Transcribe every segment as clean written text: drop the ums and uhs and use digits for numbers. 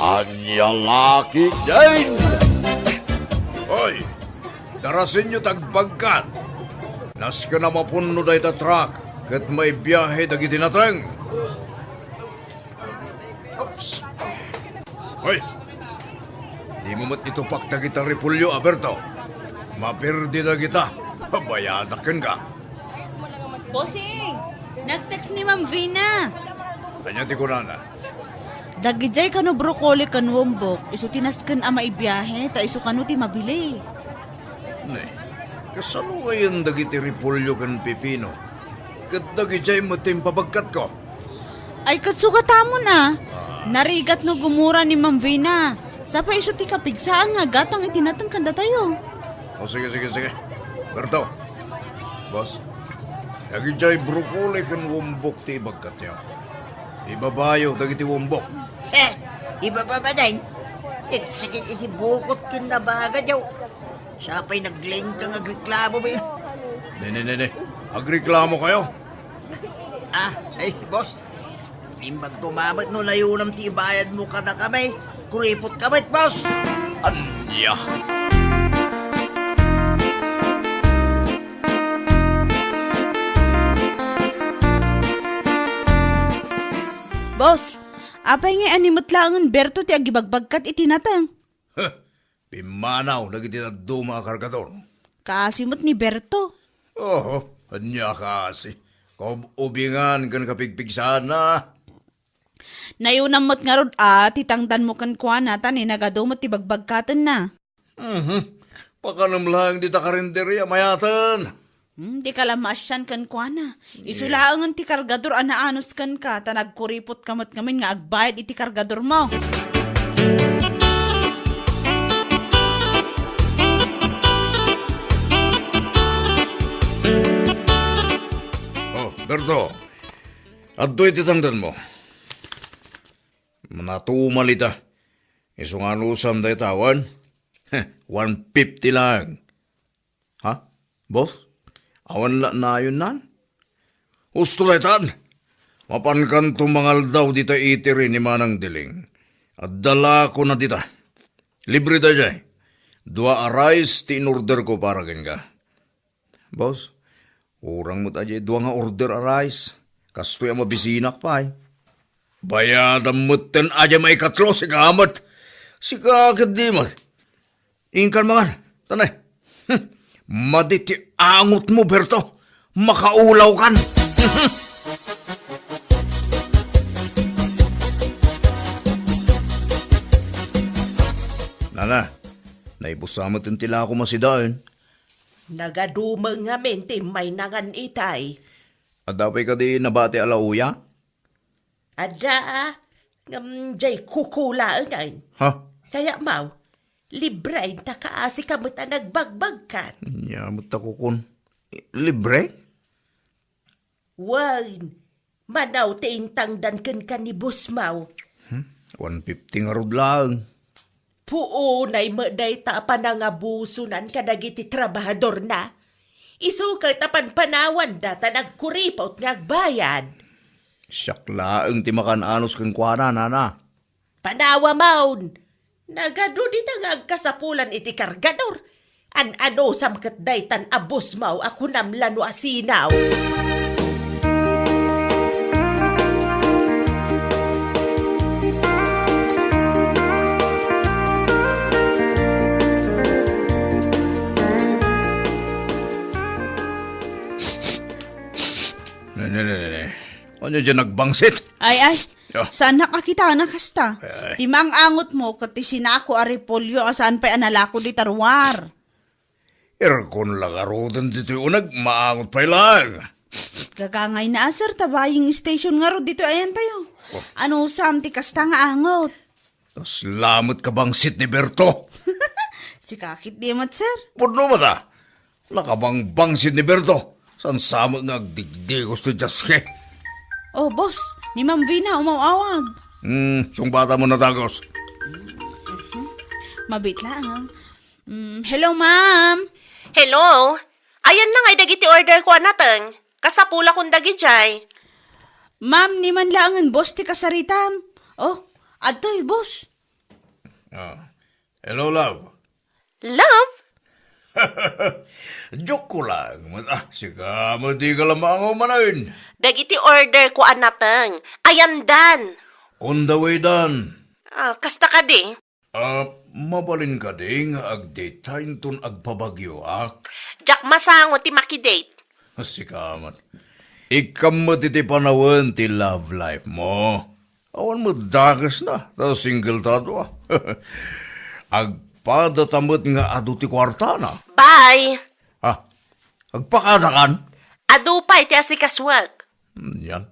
Anya laki din! Hoy, darasin nyo tagbagkat. Nas ka na mapuno da ita truck, kat may biyahe dagiti nateng. Hoy, di mo mat itupak na kita repulyo, Aberto. Mapirdi na kita, pabayadakan ka. Bossing! Nag-text ni Ma'am Vina. Kanya ti kunana. Dagijay kano brokoli kan wombok. Isu tinasken ama ibiyahe, ta isu kano ti mabili. Ne, kasano ngayon dagiti repulyo kan pipino? Kat dagijay mo timpabagkat ko. Ay katsugata mo na. Narigat no gumura ni Ma'am Vina. Sapa isu ti kapigsaan nga gatang itinatang kanda tayo. O sige. Berto, boss, dagijay brokoli kan wombok ti bagkat niya. Ibabayo dagiti wombok. Iba pa ba din? Sakit iti bukot kin na baga daw. Siya pa'y nagling kang agreklamo ba yun? Ne. Agreklamo kayo? Ay, boss. Imbag tumamat no layunam ti bayad mo ka na kamay. Kuripot kamay, boss. Anya. Boss, apay nga animot langan Berto ti agibagbagkat itinatang. Pimanaw dagiti duma kargador. Kaasimot ni Berto. Anya kasi. Ubingan kan kapigpigsan na. Nayunamot nga rod titangdan mo kan kuha natan nagadumot ti bagbagkatan na. Pakanam lang di ta karinderya mayatan. Di ka lamasyan kan kuha na. Isulaangan ti kargador anaanos kan ka, ta nagkuripot kamot ngamin nga agbayad iti kargador mo. Berto, adto iti tangdan mo. Manatumal ita. Isungan usam da itawan. 150 lang. Ha? Boss? Awan la na yun nan? Husto laitan. Mapankan tumangal daw dita itiri ni Manang Diling. At dala ko na dita. Libre da jay. 2 arais ti in-order ko para ka. Boss? Urang mo tayo, 2 nga order arise. Kastoy ang mabisinak pa eh. Bayadam mo ten aja may katlo si kamat. Si kakit di mo. Ingkan mangan, tanay. Maditi angot mo, Berto. Makaulaw kan. Nana, naibusamot yung tila ako masidain. Nagadumang nga mente may nangan itay. Adapay ka di nabati alauya? Ada, jay kukulaan ngayon. Ha? Kaya mau, libre ta kaasi ka ta nagbagbagkat. Nyamot ako kun. Libre? Wan, manaw tiintangdan kan ni Boss Mau. 150 nga rod lang. Puunay maday ta panangabusunan kadagiti trabahador na. Isukay tapan panawan data nagkuripot ngagbayad. Siyakla ang timakan anos kang kuwana, nana. Panawa maun. Nagado di ngagkasapulan iti kargador. Ano samkat daytan abos mau ako namlano asinaw. Ne. Ano dyan nagbangsit? Ay, Yeah. saan nakakita na kasta? Timang angot mo, kati sinako aripolyo, saan pa analako di tarwar. Erkon lang arudan dito unag, maangot pa lang. Gagangay na sir, tabaying station nga ro dito ayan tayo. Ano samti kasta nga angot? Tas lamot ka bangsit ni Berto. Si kakit di mat sir. Puno mo ta? Lakabang bangsit ni Berto. San sama nga digdi gusto jaske. Oh boss, ni Ma'am Vina umawawag. Yung bata mo natagos. Mabit lang. Hello ma'am. Hello? Ayan na ngay dagiti order ko anateng. Kasapula kong dagijay. Ma'am, ni man lang ang boss ti kasaritam. Oh, adtoy boss. Hello, love. Love? Joke ko lang. Sika, di ka lamang umanayin. Dagiti order ko anateng. Ayan dan. On the way, Dan. Kasta ka di. Mabalin ka ding ag-daytime tun agpabagyo, ak. Jak masango ti makidate. Sikamat. Ikam mo titi panawan ti love life mo. Awan mo dagas na, ta single tato. Agpadatamot nga adu ti kwarta na. Bye. Agpakadakan. Adupay ti asikaswag. Yan.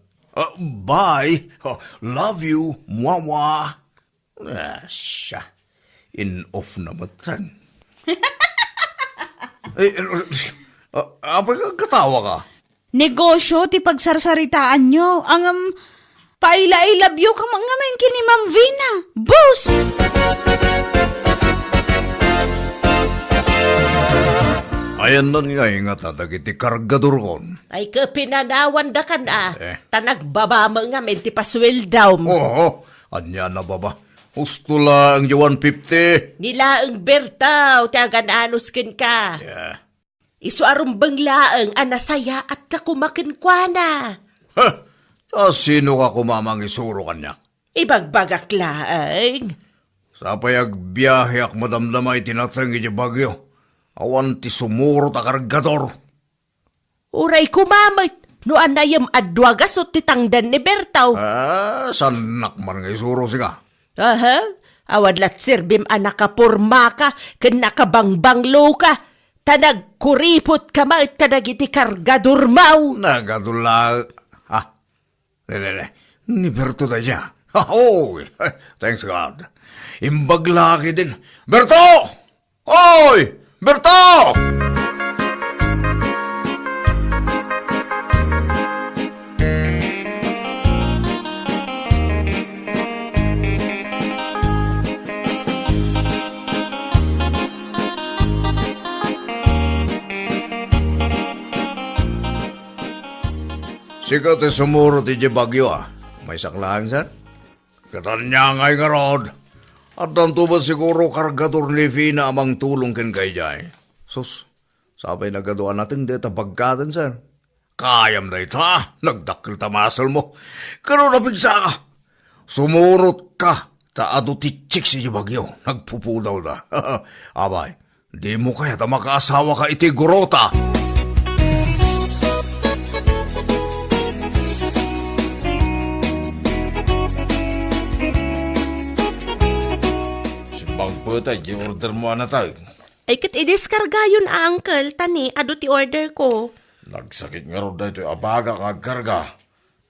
Bye. Love you. Mwawa. Siya. In off na matang. Apa ka katawa ka? Negosyo ti pagsarsaritaan nyo. Ang paila-ilabyo ka mga men kini Ma'am Vina. Boss! Ayan nun nga nga tatagiti kargador kon. Ay kapinanawan da ka na. Tanagbabama nga men ti pasweldaw mo. Oo, anya na baba. Gusto lang yung 150. Nila ang bertaw, tiagan anos kin ka. Yeah. Isu arumbang laang anasaya at kakumakin kwa na. Sino ka kumamang isuro kanya? Ibagbagak laang. Sa payag biyahe ak madamdamay tinatang iti bagyo. Awan ti sumuro ta kargador. Uray kumamit, no anayam adwagas o titangdan ni bertaw. Sanak man nga isuro siya. Aha, awad lat sirbim anak ka porma ka, ken nakabangbanglo ka. Tanag kuripot ka mait kadag iti kargador mau. Nagadula. Ni Berto da siya. Oh, thanks God. Imbag laki din. Berto! Oy! Berto! Sikat sumuro ti bagyo May saklang sir. Katanya ngay nga rod. At danto ba siguro kargador ni Vina amang tulong ken kay jay. Sus, sabay nagaduan natin deta pagkatan sir. Kayam na ita, nagdakil tamasal mo. Kano napigsa ka? Sumurot ka, taado ti chik si bagyo. Nagpupudaw na. Abay, di mo kaya ta makaasawa ka iti gurota. Putay, i-order mo na tayo. Ay kat idiskarga yun uncle, tani, ado ti order ko. Nagsakit nga rin dito, abaga kag karga.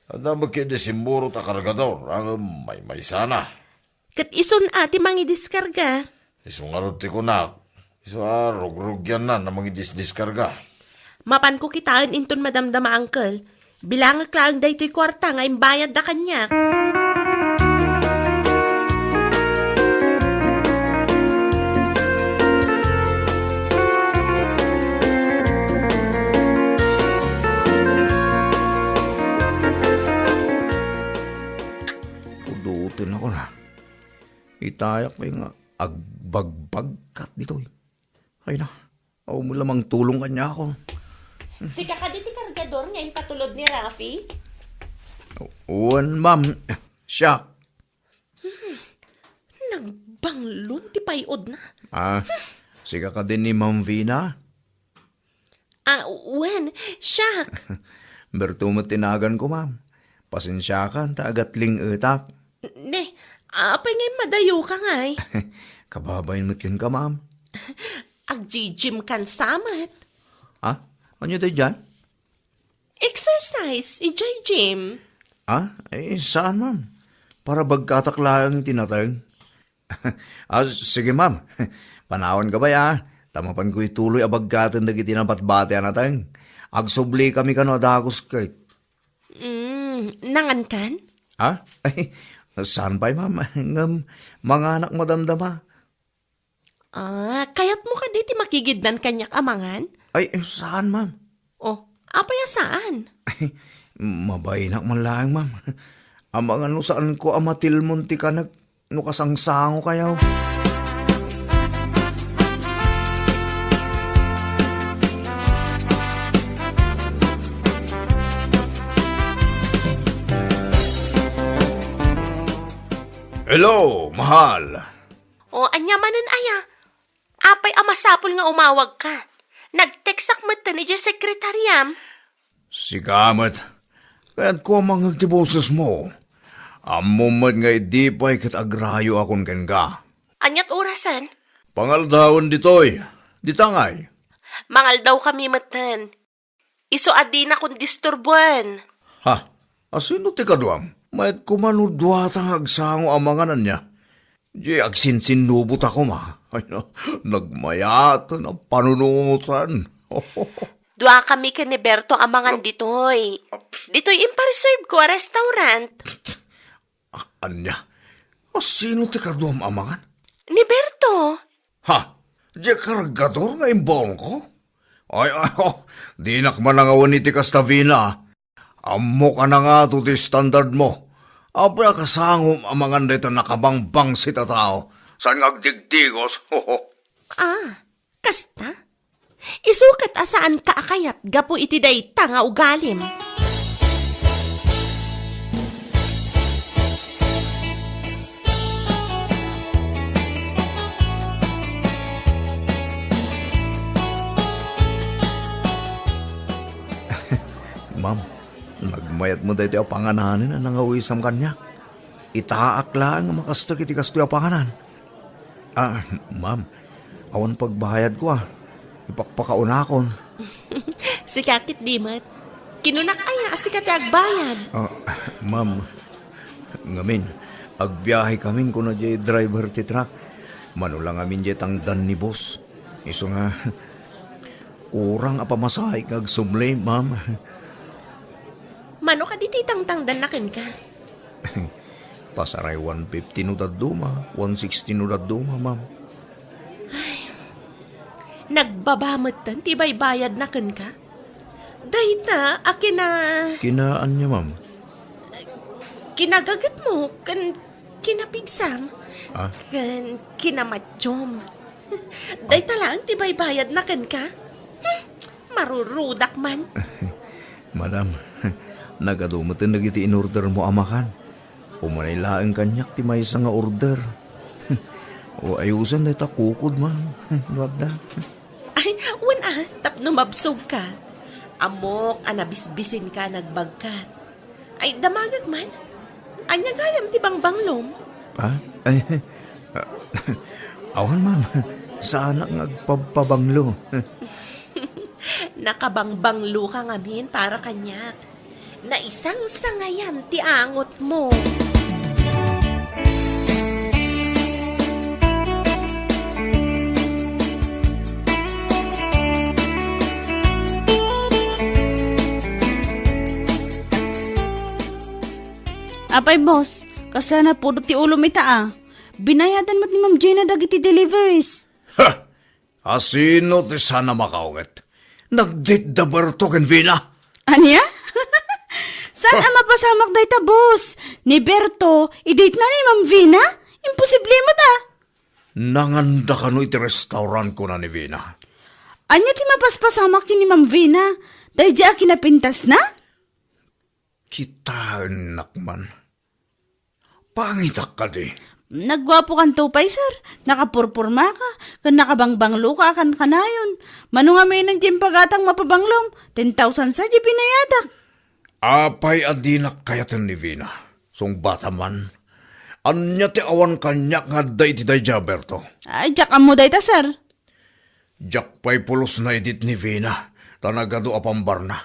Ada magkidisimuro ta kargador, ang may sana. Kat ison ati mangi diskarga. Iso nga rin ti kunak. Iso rog-rog yan na mangi diskarga. Mapan ko kitaan inton madamdama uncle. Bilangak lang da ito'y kwarta nga imbayad da kanya. Pudutin ako na. Itayak pa yung agbagbagkat dito. Ay na, ako mo lamang tulong kanya ako. Si kakaditi kargador nga patulod ni Rafi. Uwan, ma'am. Siya. Nagbanglon ti payod na. Siga ka din ni Ma'am Vina. Wen, siya. Berto mo tinagan ko, ma'am. Pasensya ka, tagatling utap. Ne, apay ngay madayo ka ngay. Kababayin mo't yun ka, ma'am. Agjijim kan samat. Ano tayo dyan? Exercise, ijay gym. Saan, ma'am? Para bagkataklayang yung tinatay. Sige, ma'am. Panahon ka ba, ya? Tamapan ko ituloy abagkatan na kitinapat-bate natay. Agsubli kami kano adagos kay. Nangan kan? Saan ba'y, ma'am? Mga anak madamdama. Kayat mo ka diti makigidnan kanyak amangan? Saan, ma'am? Apaya saan? Mabaynak man lang, ma'am. Amang ano saan ko amatil munti ka nukasangsango kayaw. Hello, mahal. O, anya manan aya. Apay amasapol nga umawag ka. Nag-textak mo ni dyan sekretariam. Sigamat. Kaya't ko mga tiboses mo. Amumat nga di pa'y katagrayo akong kenga. Anyat orasan? Pangaldawon ditoy. Ditangay. Mangal daw kami matan. Iso adi na kung disturbuan. Ha? Asino ti kaduam? Mayat kumanudwatang agsango amanganan niya. Di agsinsinubot ako ma. Ay no, nagmayat na panunutan. Dua kami ka ni Berto amangan ditoy. Ditoy impa-reserve ko a restaurant. Anya? Asino ti kaduam amangan? Ni Berto. Ha? Di kargador nga imbong ko? Ay, di nakman nga waniti Castavina. Amo ka na nga to di standard mo. Abra kasangom amangan dito nakabangbang si tatao. San ngagdigdigos? Kasta? Isukat asaan ka akayat gapo iti dayta nga ugalim. Ma'am, nagmayat mo dito ang pangananin na nangawisam kanya. Itaak lang ang makastok iti kasto ang panganan. Ma'am, awan pagbahayad ko Ipakpakaunakon. Si kakit di mat. Kinunak aya si kati agbayad. Ma'am, ngamin, agbiyahe kamin ko na jay driver ti truck. Manulang amin jay tangdan ni boss. Iso nga, kurang apamasahay kag sublay, ma'am. Mano ka di titang-tangdan nakin ka? Pasaray 150 no daduma, 160 no daduma, ma'am. Nagbabamot tan, tibay bayad na kan ka? Dahita, akin na... Kinaan niya, ma'am. Kinagagat mo, kan kinapigsam. Ah? Kan kinamatsyom. Dahita lang, tibay bayad na kan ka? Marurudak man. Madam, nagadumutin nagiti in-order mo amakan. Umanay laang kanyak ti may nga order. O ayusan na itakukod, ma'am. Nuwag na. Ay, wana, tapno mabsog ka. Amok, anabisbisin ka, nagbagkat. Ay, damagag man. Anya gayam ti banglom. Ha? Ay, awan, ma'am. Sana ngagpapabanglo. Nakabangbanglo ka ngamin para kanyak. Na isang sangayan ti angot mo. Apay boss, kasla na puro ti ulo mita Binayadan mo't ni Ma'am Jenna dagiti deliveries. Ha! Asino ti sana makaugat? Nagdit da Berto ken Vina? Anya? Saan ang mapasamak day ta, boss? Ni Berto, i-date na ni Ma'am Vina? Imposible mo ta. Nanganda ka no iti restaurant ko na ni Vina. Anya ti mapaspasamak ni Ma'am Vina? Dahil di kinapintas na? Kita nakman. Pangitak ka di. Nagwapo kan tupay, sir. Nakapurpurma ka. Kan nakabangbanglo ka kan kanayon. Mano nga may nang pagatang mapabanglom. 10,000 sa di pinayadak. Apay adinak kayatan ni Vina. Song bata man. Anya ti awan kanyak nga day ti day Berto. Ay, jak mo day ta, sir. Jak pa'y pulos na edit ni Vina. Tanagado apambar na.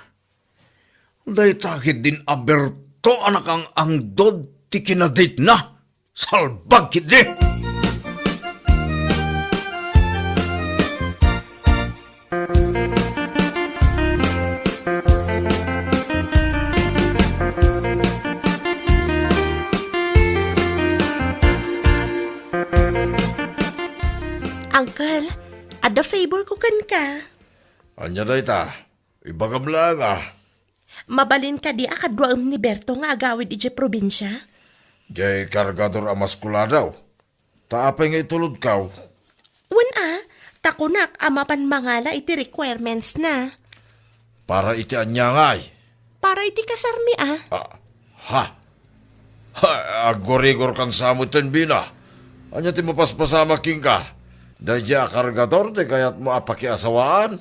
Day takit din Berto anak ang angdod ti kinadit na. Salbag kidi! Uncle, ada favor ko kan ka. Anya day ta? Ibagam lang Mabalin ka di akadwaam ni Berto nga agawid ije probinsya. Jay kargador amaskula daw. Taapay nga itulod kaw. Takunak amapan mangala iti requirements na. Para iti anya ngay. Para iti kasarmi Ha? Agorigor kan samutin bina. Anya ti mapaspasama king ka. Dadya kargador ti kayat mo apakiasawaan.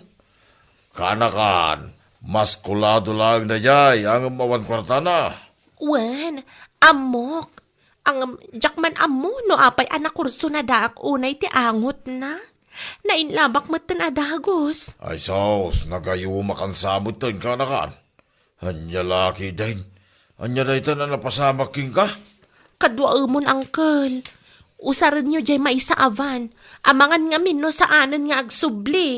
Kanakan, maskulado lang na jay ang mawan kwartana. Wen, amok. Ang jakman amo no apay anak kurso na daak unay ti angot na. Nainlabak matan adagos. Ay sos, nagayuma kan samutin kanakan. Anya laki din. Anya na ito na napasama king ka. Kadwa umon, uncle. Usaran nyo jay maisaavan. Amangan nga min no saanan nga agsubli.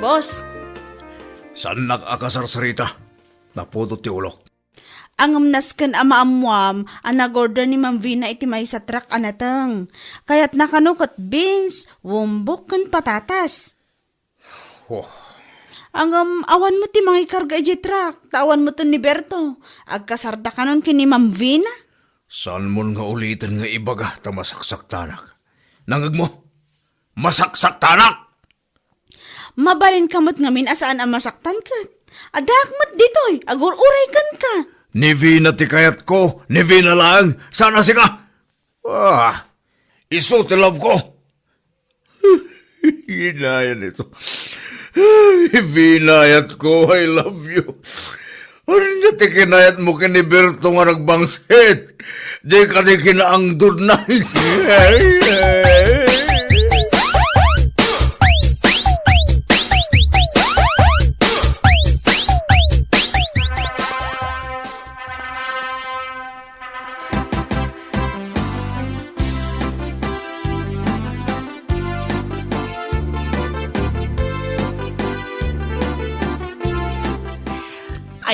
Boss, Saan nag-akasarsarita? Naputot ti ulok. ang amnaskan amaamuam, ang nag-order ni Ma'am Vina iti may sa truck anatang. Kaya't nakanukot beans, wumbok kan patatas. Oh, Ang awan mo ti mga ikarga iti truck, tawan mo to ni Berto. Agkasarda ka nun kini Ma'am Vina. saan mo nga ulitin nga ibaga ta masaksak tanak? Nangag mo? Masaksak tanak! Mabalin kamot ngamin asaan ang masaktan ka. Adakmat ditoy, agur-uray kan ka. Ni Vina ti kayat ko, ni Vina lang, sana si ka! Iso ti love ko! Ginayan ito. Vinayat ko, I love you. Ano na ti kinayat mo kiniberto nga nagbangsit? Di ka di kinaangdod na.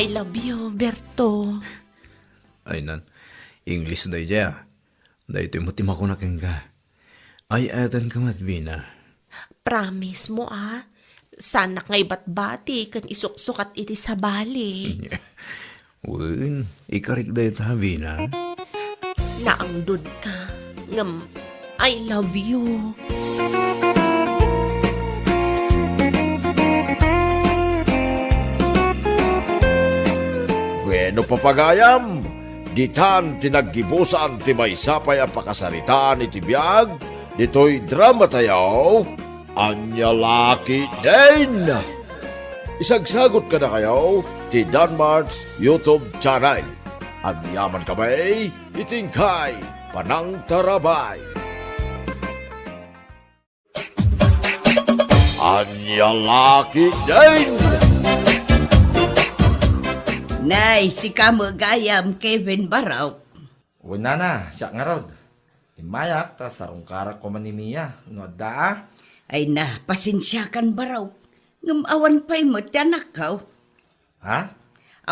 I love you, Berto. Ay nan, English na iya. Dahil ito'y mutima ko na ka. Ay atan ka mat, Vina. Promise mo Sana nga ibat-bati kan isuksukat iti sa bali. Uy, ikarik dahil ta, Vina. Naangdod ka. Ngam, I love you. Bueno papagayam, ditan tinaggibusan ti may sapay ang pakasaritaan iti biyag, dito'y drama tayaw, anya laki din. Isagsagot ka na kayo, ti Danmar's YouTube channel. Agyaman kamay, itingkay, panang tarabay. Anya laki din. Nay, si kamo gayam Kevin Baraw. Una na, siya nga rod. Imayak, ta sarong karak ko man ni Mia. No da. Ay na, pasensyakan Baraw. Ngam awan pa'y mo tiyanak ka. Ha?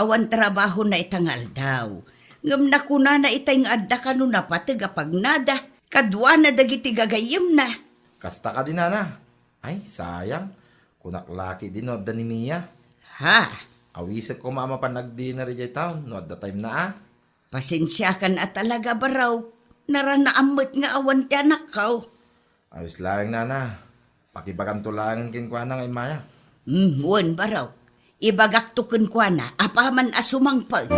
Awan trabaho na itangal daw. Ngam nakuna na itay nga adda ka nun na patiga pag nada. Kadwa na dagiti gagayim na. Kasta ka din na. Ay, sayang. Kunak laki din no da ni Mia. Ha? Awisit ko mama pa nag-dinner jay town. No at the time na Pasensyakan at talaga Baraw. Naranaamot nga awan tiyanak ka. Ayos lang na. Pakibagan tulangan kinkwa na ngay Maya. Wan Baraw. Ibagak tukun kwa na, apaman asumang pag.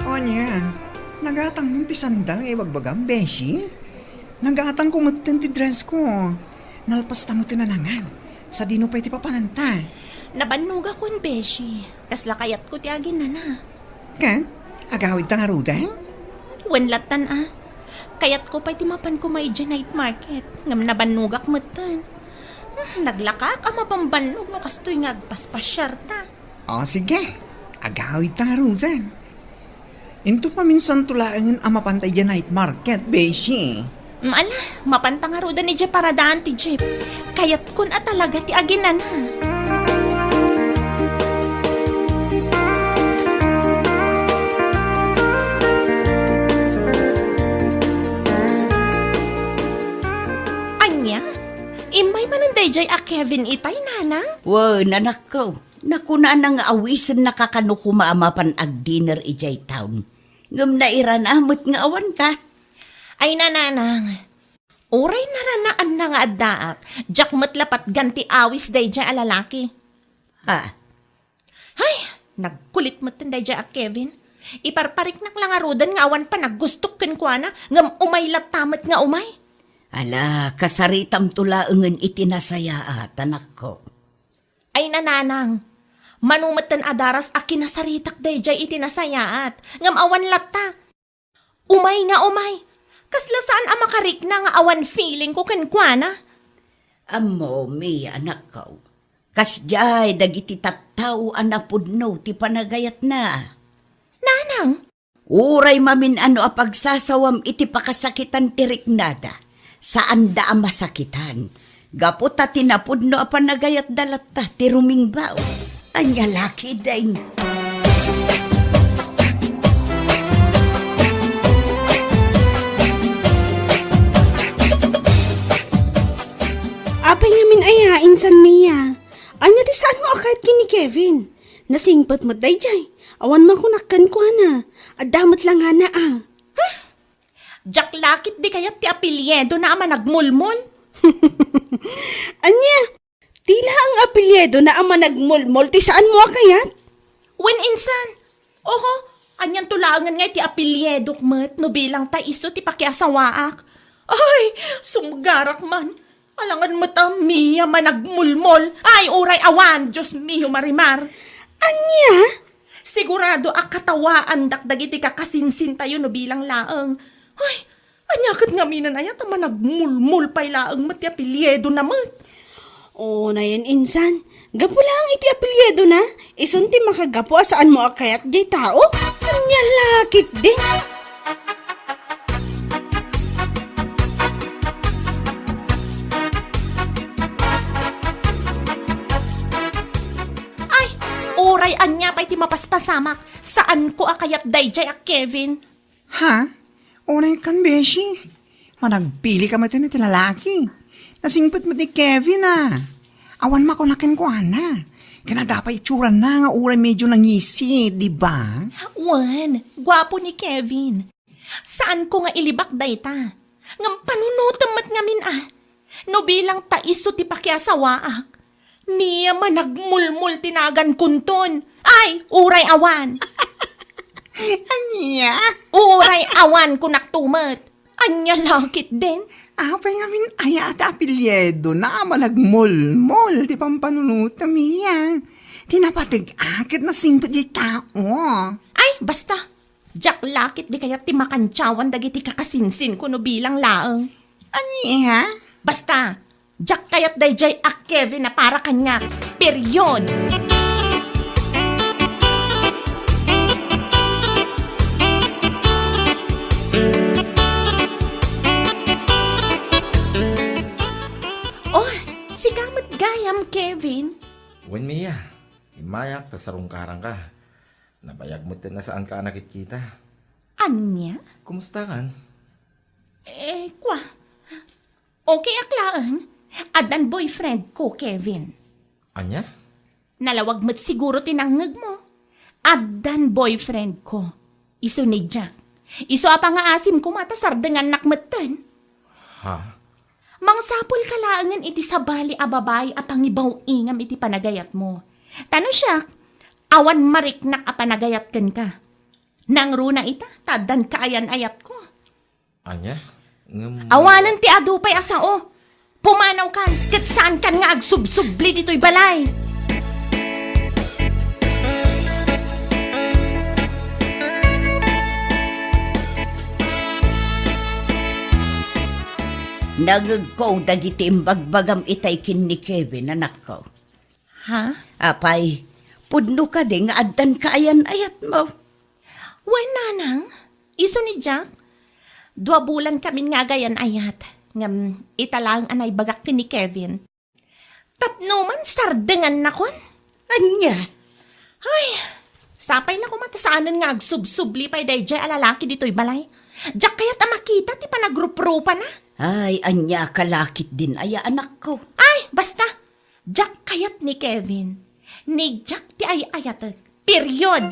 Onya, nagatang mo ti sandal nga ibagbagang, Beshi. Nagatang ko mo ti dress ko. Nalpas ta mo tinanangan. Sa dino pa iti papananta. Nabanuga kon, Beshi. Kasla kayat ko ti agin na. Ka? Agawid ta nga rudan? Wenlatan Kayat ko pa'y timapan ko may night market. Ngam nabanugak matan. Naglakak mapambanlog no kastoy nga agpaspasyar ta. O sige, agawid ta nga rudan. Into pa minsan tulaan ang mapantay dyan night market, Beshi. Maala, mapanta nga roda ni Jeep para daan ti Jeep. Kayat kun talaga ti agin na. Anya, manan dayjay a Kevin itay, nanang? Nanak ko. Nakuna na nga awisan nakakano kumaamapan ag dinner ijay town. Ngam na iranamot nga awan ka. Ay nananang, uray naranaan na nga addaak, jak matlapat ganti awis dayjay a lalaki. Ha? Ay, nagkulit mo tinday dya Kevin. Iparparik nak lang arudan nga awan pa naggustok ken kwa na, ngam umay latamat nga umay. Ala, kasaritam tulaengen itinasaya anak ko. Ay nananang, manumatan adaras a kinasaritak dayjay itinasayaat, ngam awan latta. Umay nga umay, kasla saan a makarik na nga awan feeling ko ken kwa na. Amo, mi anak ko. Kasjay, dagiti tattaw anapudno ti panagayat na. Nanang, Uray mamin ano a pagsasawam iti pakasakitan ti riknada. Saan da a masakitan? Gapot ta tinapudno a panagayat dalatta ti rumingbaw. Anya laki daing. Apay namin ayain san Mia. Anya ti saan mo akait kini Kevin? Nasingpat mo dayjay. Awan man kunakkan ko na. Adamot lang nga na ah. jak lakit di kayat ti apelyedo na ama nagmulmol. Anya, tila ang apelyedo na ama nagmulmol ti saan mo akayat? When insan, oho, anyan tulangan nga ti apelyedo mat no bilang ta iso ti pakiasawaak. Ay, sumgarak man. Alangan mo ta, Mia managmulmol. Ay, uray awan, Diyos miyo marimar. Anya? Sigurado akatawaan dakdagiti kakasinsin tayo no bilang laang. Ay, anyakat nga minan ayat ama nagmulmul pay laang mati apelyedo naman. Oo na yan insan. Gapo lang iti apelyedo na. Isunti makagapo asaan mo akayat jay tao. Anya lakit din. Uray anya pa'y ti mapaspasamak. Saan ko akayat dayjay a Kevin? Ha? Unay kan, Beshi. Managpili ka mati na ti lalaki. Nasingpit mo ti Kevin Awan makunakin ko ana. Kanagapay itsuran na nga uray medyo nangisi, di ba? Wan, gwapo ni Kevin. Saan ko nga ilibak dayta? Ngam panunutamat ngamin No bilang taiso ti pakyasawaak. Niya man nagmulmul tinagan kunton. Ay, uray awan. Anya? Uray awan kunaktumat. Anya lakit din. Apay ngamin ayat apelyedo na managmol-mol ti pampanunuta miya. Tinapatig-akit na singpit di tao. Ay, basta. Jak lakit di kaya ti makantsawan dagiti kakasinsin ko no bilang laang. Anya? Basta, jak kayat dayjay a Kevin na para kanya. Period. Oh, sigamat gayam, Kevin. Wen Mia, imayak ta sarong karang ka. Nabayag mo na saan ka nakikita. Anya? Kumusta kan? Kwa. Okay aklaan. Adan boyfriend ko, Kevin. Anya? Nalawag mo't siguro tinangag mo. Adan boyfriend ko. Iso ni Jack. Iso apa nga asim ko matasardangan nakmatan. Ha? Mang sapol kalaangan iti sabali a babay a pangibaw ingam iti panagayat mo. Tano siya, awan mariknak a panagayat ken ka. Nang runa ita, tadan kaayan ayat ko. Anya? Awanan ti adupay asao. Pumanaw kan, kat saan kan nga agsubsubli dito'y balay. Nagagko dagiti imbagbagam itay kin ni Kevin, anak ko. Ha? Apay, pudno ka din nga addan kaayan-ayat mo. Wen nanang, iso ni Jack. 2 bulan kami nga gayan ayat. Ngam italang anay bagak ni Kevin. Tapno man sardengan na kon. Anya? Ay, sapay na kumatasaanan nga agsubsubli pa'y dayjay alalaki dito'y balay. Jack kaya't amakita ti panagrup-rupa na. Ay, anya kalakit din aya anak ko. Ay, basta. Jack kayat ni Kevin. Ni Jack ti ay ayat. Period.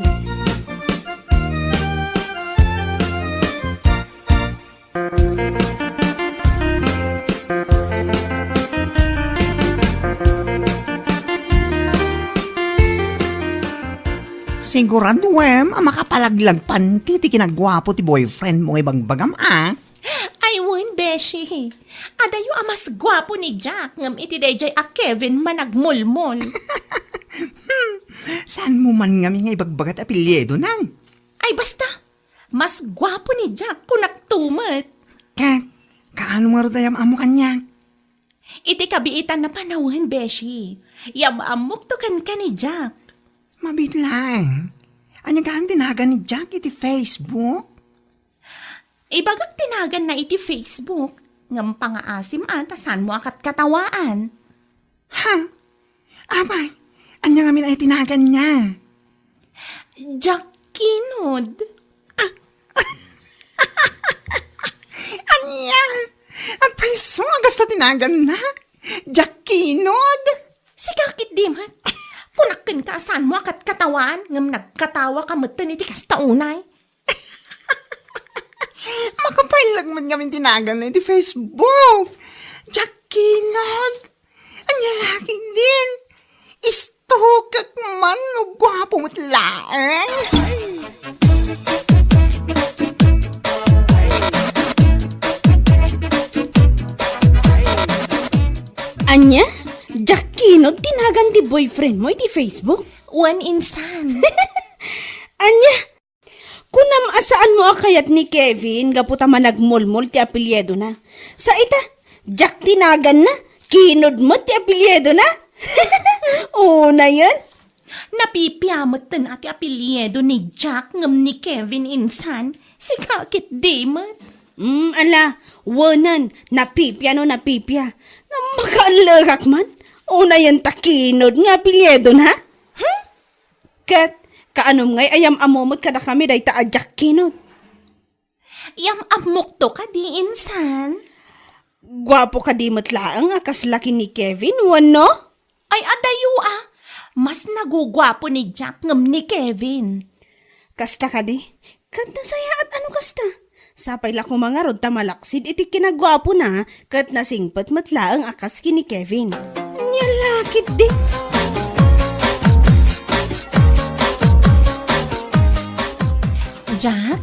Sigurado, ang makapalaglag panti ti kinagwapo ti boyfriend mo ibang bagam, Ay, won, Beshi. Adayo amas gwapo ni Jack ngam iti dayjay a Kevin managmulmol. Saan mo man nga nga ibagbagat apelyedo nang? Ay, basta. Mas gwapo ni Jack kung nagtumat. Kat, kaano nga ro dayam amo kanya? Iti kabiitan na panahon, Beshi. Yamamok to kan ka ni Jack. Mabitlang. Anya gaan tinagan ni Jack iti Facebook? Ibagak tinagan na iti Facebook. Ngam pangaasim ata saan mo akat katawaan. Ha? Abay, anya nga min ay tinagan niya. Jack Kinod. Anya? At paiso, agas na tinagan na. Jack Kinod. Si kakit dimat. Kunakin ka saan mo akat katawaan. Ngam nagkatawa ka matan iti kastaunay. Makapailag man kami tinagan na iti Facebook. Jack Kinod. Anya laki din. Istukak man no gwapo mo't laang. Anya? Jack Kinod, tinagan ti boyfriend mo iti Facebook? One insan. Anya? Kunam asaan mo akayat ni Kevin, gaputa managmulmul ti apelyedo na. Sa ita, Jack tinagan na, Kinod mo ti apelyedo na. Una yan. Napipiyamot tan ati apelyedo ni Jack ngam ni Kevin insan. Si kakit dimat. Ala, wanan, napipya no napipya. Nga makaalagak man. Una yan ta Kinod nga apelyedo na. Kat, kaanom ngay ayam amomot kada kami day ta Jack Kinod. Yam amok to ka di insan. Gwapo ka di matlaang akas laki ni Kevin, wano? Ay adayo ah. Mas nagugwapo ni Jack ngam ni Kevin. Kasta ka di. Kat nasaya at ano kasta? Sapay la ko mga rod tamalaksid iti kinagwapo na kat nasingpat matlaang akas kini Kevin. Nyalakit di. Jack,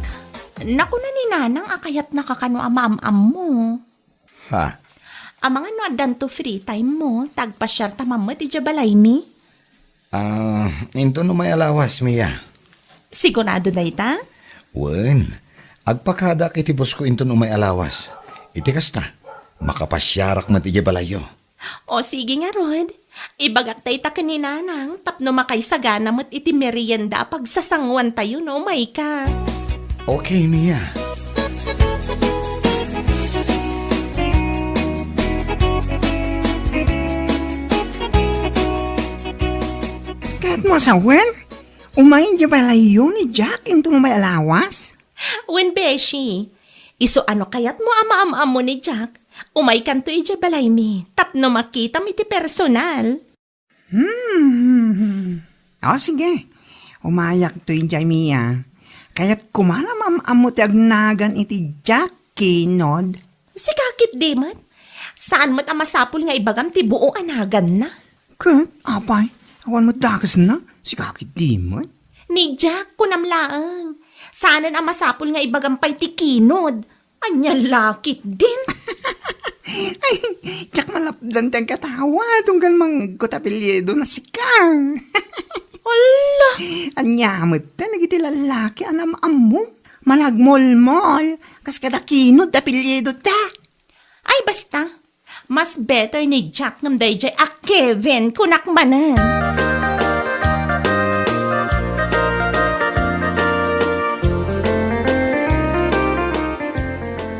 naku na ni nanang akayat nakakano ama-am mo. Ha? Amang ano adan to free time mo, tagpasyar tamamot iti balay mi. Into no may alawas, Mia. Sigurado na ita? Wen, agpakada kiti boss ko into no may alawas. Iti kasta, makapasyarak matija balayo. O sige nga Rod, ibagak tayo ta kaninanang tapno makaisagana mo't iti merienda pagsasangwan tayo no may ka. Okay, Mia. Kat mo sa umayin di balayo ni Jack into no may alawas? When Beshi, iso ano kayat mo ama-am mo ni Jack, umay kanto iti balay mi, tapno makita mi ti personal. O sige, umayak to yung Mia. Kaya't kumana mamamo ti agnagan iti Jack Kinod. Si kakit di man, saan mo't amasapol nga ibagam ti buo anagan na? Kat, apay, awan mo dakas na, si kakit di mo. Ni Jack kunamlaang, saan ang amasapol nga ibagampay ti Kinod? Anya lakit din. Ay, Jack malapdan tiyang katawa, tunggal mang kutapilyedo na si Kang. Ala, Anyamot ta, nagiti lalaki, anam-ammo, managmol-mol, kas kada Kinod, apilyedo ta. ay basta, mas better ni Jack ngam dayjay a Kevin kunakmanan.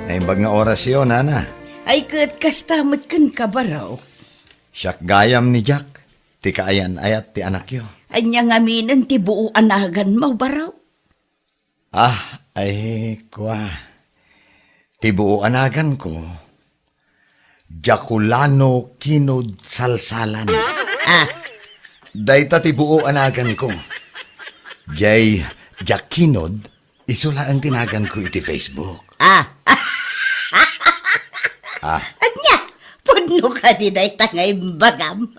Naimbag nga orasyon, Nana. Ay kat kastamot kan kabaraw. Siyak gayam ni Jack. Ti kaayan ayat ti anak yo. Anya nga minan ti buo anagan mo baraw. Ay, kwa. Ti buo anagan ko, Jaculano Kinod Salsalan. Ah, Dayta ti buo anagan ko. Jay Jakinod, isula ang tinagan ko iti Facebook. anya, pudno ka di day tangay bagam.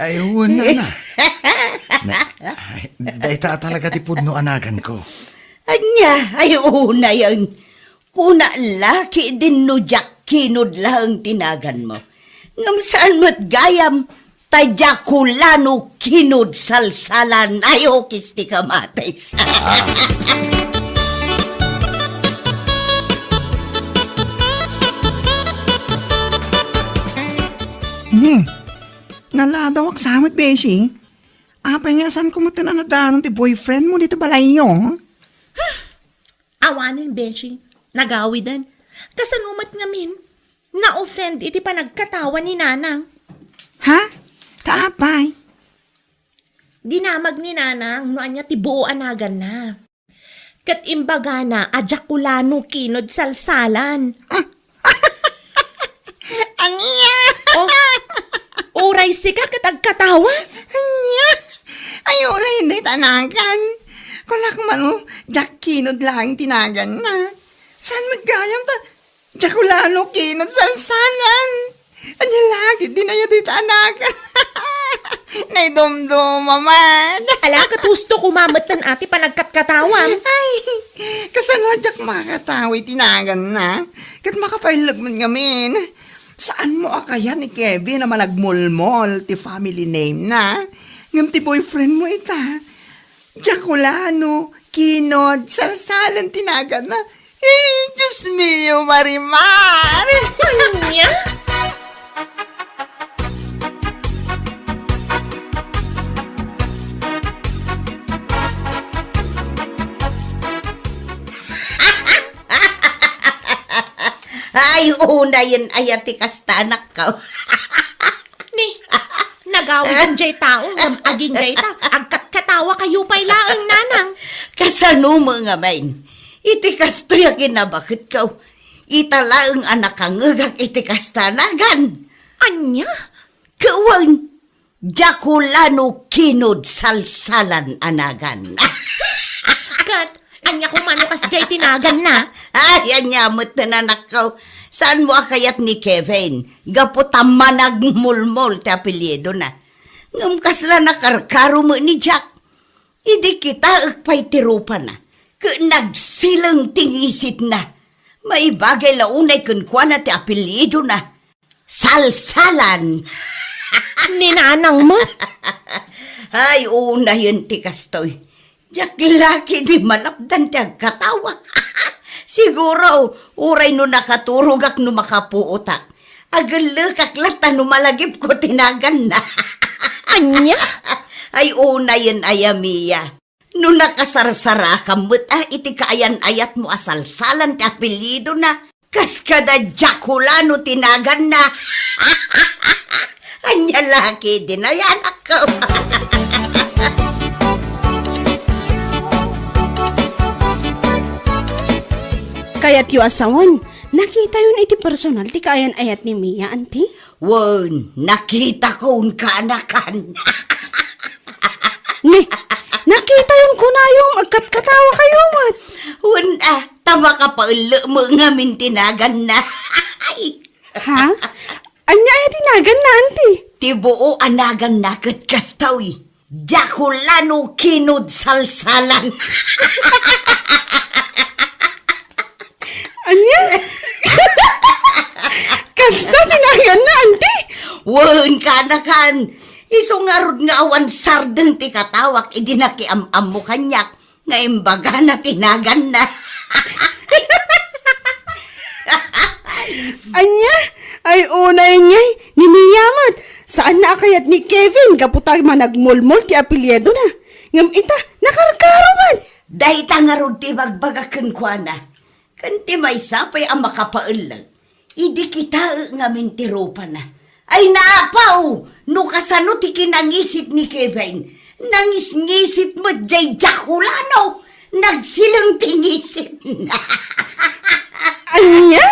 Ay, wala na. Dayta talaga ti pudno anagan ko. Anya, ay una yan. Kuna laki din no Jakinod lang tinagan mo. Ngam saan mo't gayam, Jaculano Kinod Salsalan, ayaw kisti kamatay sa. Ni, naladawak samot, Beshi. Apay nga saan ko mo tinanadaan ti boyfriend mo dito balay nyo? Awanin, Beshi. Nagawidan. Kasanumat ngamin. Na-offend iti pa nagkatawa ni Nanang. Ha? Taapay. Dinamag ni Nanang no anya ti buo anagan na. Kat imbaga na Jaculano Kinod Salsalan. Anya? Oh, uray sika kat agkatawa. Anya? Ayaw na hindi tanagan. Kulak man mo, Jakinod lang tinagan na. Saan magayam ta? Jaculano Kinod Salsalan. Anya lagi, di na yun di tanagan. Naidumdum, mamad. Ala, kat gusto kumamatan ati pa nagkatkatawa. Ay, kasanwadyak makatawi tinagan na. Kat makapailag man ngamin. Saan mo akaya ni Kevin na managmulmol ti family name na? Ngam ti boyfriend mo ita. Jaculano, Kinod, Salsalan tinagan na. Eh, Diyos mio, Marimar. Anya? Ay, una yan ayati kastanak ka. Ni, nagawid ang jay tao, ngam aging jay ta, agkatkatawa kayo pa'y laang Nanang. Kasano mo nga main? Iti kasto yakin na bakit ka? Italaang anak kang ngagak iti kastanagan. Anya? Kawan, Jaculano Kinod Salsalan anagan. Kat, anya kumano kas jay tinagan na. Ay, anyamot na nanakaw. Saan mo akayat ni Kevin? Gaputa managmulmol ti apelyido na. Ngam kasla nakarkaro mo ni Jack. Idi kita agpay tirupa na. Nagsilang tingisit na. May bagay launay kunkwa na ti apelyido na. Salsalan. Ni Nanang mo? Ay, una yun ti kastoy. Jack laki di malapdan ti agkatawa. Siguro, uray no nakaturog ak no makapuuta. Agalakak lata no malagip ko tinagan na. Anya? Ay, una yun ayamiya. No nakasarsara kamut iti kaayan-ayat mo asalsalan ti apelyido na. Kaskada Jaculano tinagan na. Anya laki din ayan ako. Kaya't yu asawan, nakita yun iti personal ti kaayan ayat ni Mia, anti? Wan, nakita ko un kaanakan. Ni, nakita yun ko na yung magkatkatawa kayo, mat. Wan, tama ka pa ulo mo nga mintinagan na. Ha? Anya ay tinagan na, anti? Tibuo anagan na kat kastawi. Jaculano Kinod Salsalan. Anya? Kasta tinagan na, anti? Wan, kaanakan. Isungarod nga awan sardeng ti katawak, idinakiam-am mo kanyak, nga imbaga na tinagan na. Anya? Ay unay niya, ni Mia, mat. Saan na akayat ni Kevin, kaputay managmulmol ti apelyido na. Ngam ita, nakarkaro man. Dahi tangarod ti magbagakan kwa na. Kanti may sapay ang makapaulag. Idi kita nga mintiropa na. Ay naapaw! No kasano ti kinangisit ni Kevin. Nangis-ngisit mo jay Jaculano. Nagsilang tingisit na. Anya?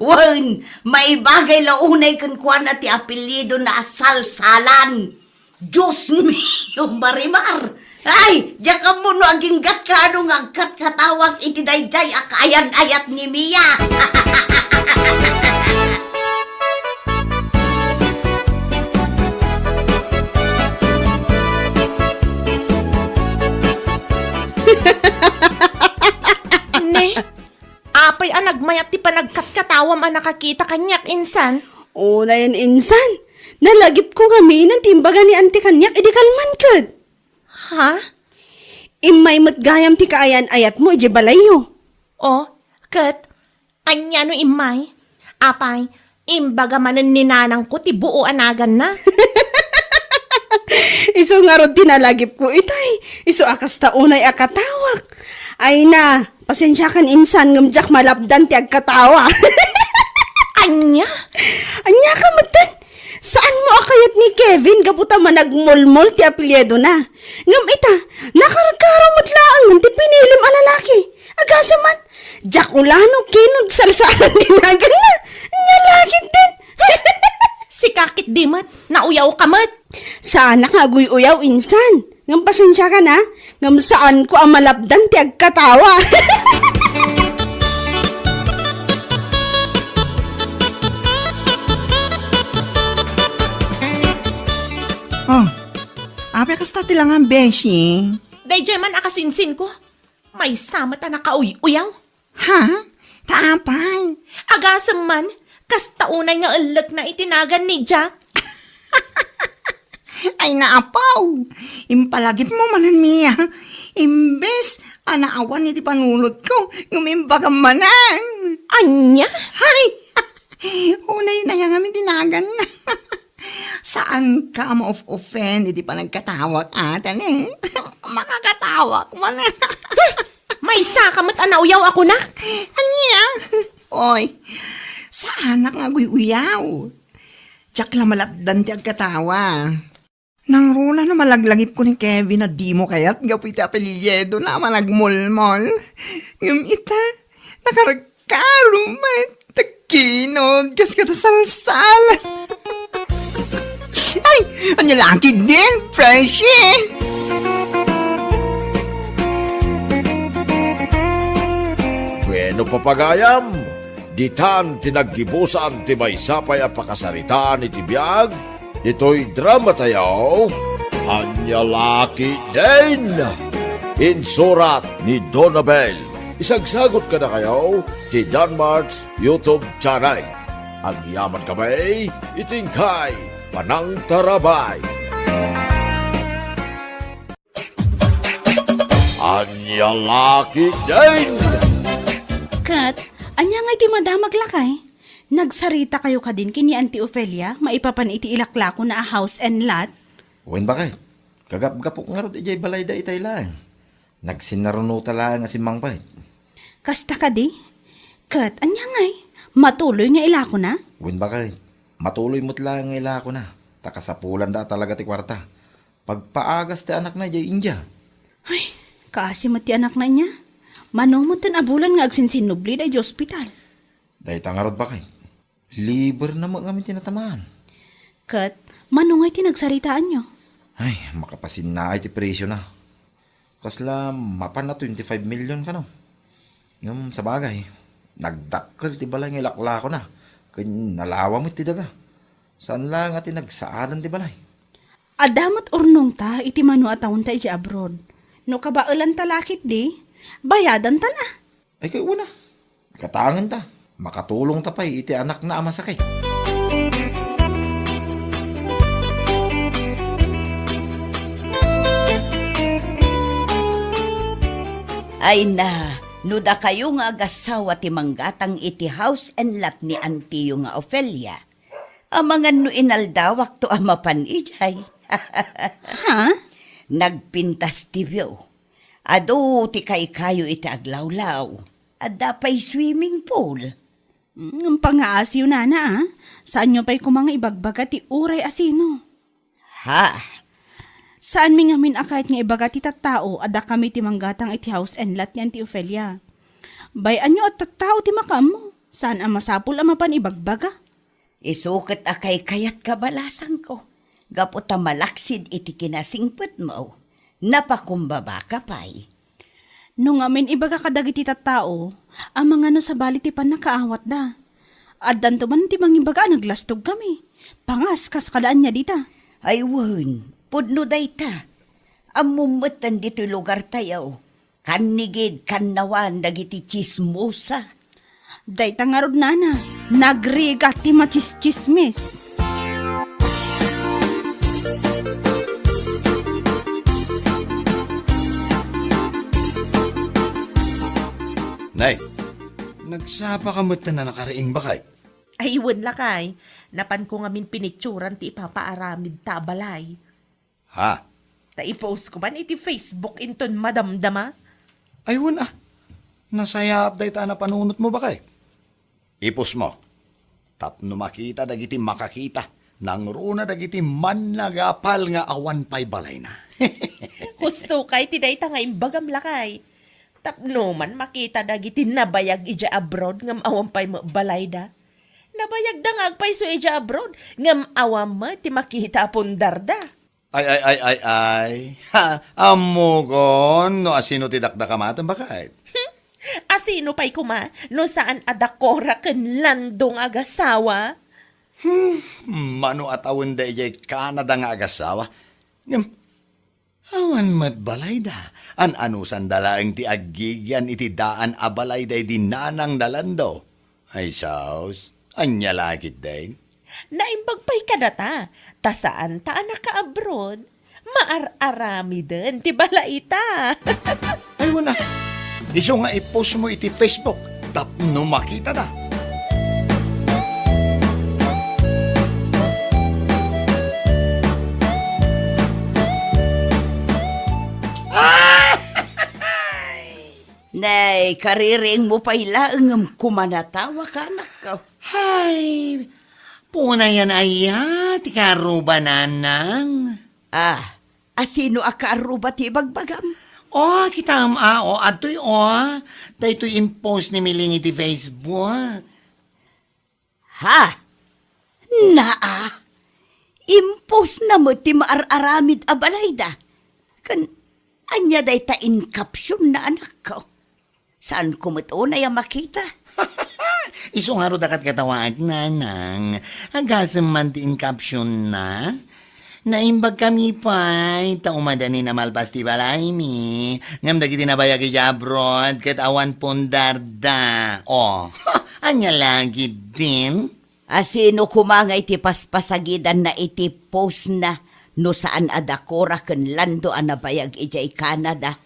Wan, may bagay launay kan kuan at apelyido na asalsalan. Diyos mio, Marimar. Ay, diya ka mo no aging gat ka anong agkat katawag iti dayjay akayan-ayat ni Mia. Ne, apay ang nagmayat ti panagkatkatawam ang nakakita kanyak insan. Una yan, insan. Nalagip ko kami ng timbaga ni Auntie Kanyak, edi kalman kad. Ha? Imay matgayam ti kaayan ayat mo, edi balayo. O, kat, anya no imay? Apay, imbaga manan ninanang ko ti buo anagan na. Iso nga ron tinalagip ko itay. Iso akas taunay akatawak. Ay na, pasensya kan insan ngamjak malapdan ti agkatawa. Anya? Anya ka matan? Saan mo akayat ni Kevin gabuta managmolmol ti apelyedo na? Ngam ita, nakaragkaramot laang ti pinilim a lalaki. Agasa man, Jack Ulano kinog salsalan dinagan na. Nya lagit din. Si kakit dimat, nauyaw kamat. Sana nga uyaw insan. Ngam pasensya ka na. Ngam saan ko ang malapdan ti agkatawa. Oh, ape kasta lang ang beshi. Dayjay man akasinsin ko. May samat na nakauyaw. Ha? Taapay. Agasam man, kastaunay nga alak na itinagan ni Jack. Ay naapaw. Impalagip mo manan Mia. Imbes, anaawan iti panulot ko. Ngumimbaga manan. Anya? Hay! Unay na yung amin tinagan na. Saan ka ma-offend? Hindi pa nagkatawak atan eh. Makakatawak man. May sakamat anauyaw ako na. Anya? Oy, saan nga uyaw? Tsak lang malapdan ti agkatawa. Nang runa na malaglagip ko ni Kevin na di mo kaya't gapit apelyedo na managmulmol. Ngam ita, nakaragkarumat. Takinod, kas ka salsalan. Ay, anya laki din, Freshie. Bueno papagayam, ditan tinaggibusan ti may sapay a pakasaritaan iti biyag, dito'y drama tayaw, anya laki din. Insurat ni Donabel. Isagsagot ka na kayo ti Danmarks YouTube channel. Ang yaman kamay, itingkay, panang tarabay. Anya laki din. Kat, anya nga iti madamag lakay. Nagsarita kayo ka din kini Auntie Ophelia, maipapan iti ilaklako na a house and lot. Wen bakit? Kagap-gapok nga rin ijay balay da itay lang. Nagsinaruno tala nga si Mang Pait. Kasta ka di? Kat, anya nga'y, matuloy nga ilako na? Wen bakit? Matuloy mo't lang nga ila ko na. Takasapulan da talaga ti kwarta. Pagpaagas ti anak na ijay India. Ay, kaasi mo ti anak na niya. Manumot tan abulan nga agsinsinubli da iti ospital. Dahil tangarod bakit? Liber na mo kami tinatamaan. Kat, manungay ti nagsaritaan nyo. Ay, makapasin na ay ti presyo na. Kasla, mapan na 25 million ka no. Yung sa bagay, nagdakkel ti balay nga ilakla ko na. Kaya nalawa mo ti daga. Saan lang ati nagsaadan ti balay? Adamat urnong ta, iti manu atawon ta iti abroad. No kabailan talakit di, bayadan ta na. Ay kayo una. Katangan ta. Makatulong ta pa'y iti anak na ama sakay. Ay na, nuda kayo nga agasawa ti manggatang iti house and lot ni Antiyo nga Ophelia. Amangan no inaldawak to amapan ijay. Ha? Nagpintas ti view. Ado ti kayo iti aglawlaw. Adda pa'y swimming pool. Ang pangaasiw na ah. Saan nyo pa'y kumanga ibagbaga ti uray asino? Ha? Saan mi ngamin akait nga ibaga ti tattao ada kami ti manggatang iti house and lot ni Auntie Ophelia. Bayan nyo at tattao ti makam mo. Saan ang masapul ang mapan ibagbaga? Isukat akay kayat kabalasan ko. Gaputa malaksid iti kinasingpet mo. Napakumbaba ka pa'y. Nung amin ibaga kadagiti tattao, ang mga no sa bali ti pan nakaawat da. Addan to man ti mangibaga naglastog kami. Pangas kas kadaan niya dita. Ay wan, pudno dayta. Amumutan dito lugar tayo. Kanigid kanawan dagiti chismosa. Dayta nga rod nana, nagriga ti machismismis. Nay, nagsapa ka mo't na nakaraing bakay? Ay, iwan lakay. Napan ko nga min pinicturan ti ipapaaramid ta balay. Ha? Ta i-post ko man iti Facebook inton madamdama. Aywan nasaya update na panunot mo bakay? Ipos mo. Tapno makita dagiti makakita. Nang runa dagiti man nagapal nga awan pa'y balay na. Husto kay tiday ta nga imbagam lakay. Tapno man makita dagiti nabayag ija abroad ngam awam pa'y balay da. Nabayag da nga agpay so ija abroad ngam awam mo ti makita pundar da. Ay. Ha, amugon. No asino ti dakdakamatan bakay? Asino pa'y kuma no saan adakora ken landong agasawa? Mano at awan da ijay Canada nga agasawa. Ngam, awan madbalay da. An anusan dalaang ti agigyan iti daan abalay da di nanang dalando. Ay saus, anya lakit din. Naimbag pa'y kadata. Ta saan ta naka-abroad? Maar-arami din, ti balaita. Aywan na. Iso nga i-post mo iti Facebook. Tapno makita na. Nay, kariring mo pa'y laang kumanatawa ka anak ko. Hay, puna yan aya, ti karuba nanang. Asino akaaruba ti bagbagam? O, kita o, ato'y dahito'y impose ni Miling iti Facebook. Ha? Naa? Impos na mo ti maar-aramid abalayda. Anya day ta in caption na anak ko. Saan kumuto na yung makita? Iso nga ro dakat katawag nanang, agasam man ti in caption na. Naimbag kami pa'y taumadani na malpas ti balay mi. Ngam dagiti nabayag iti abroad kat awan pondarda. Anya lagi din. Asino kumangay ti paspasagidan na iti post na no saan adakora ken lando anabayag ijay Canada.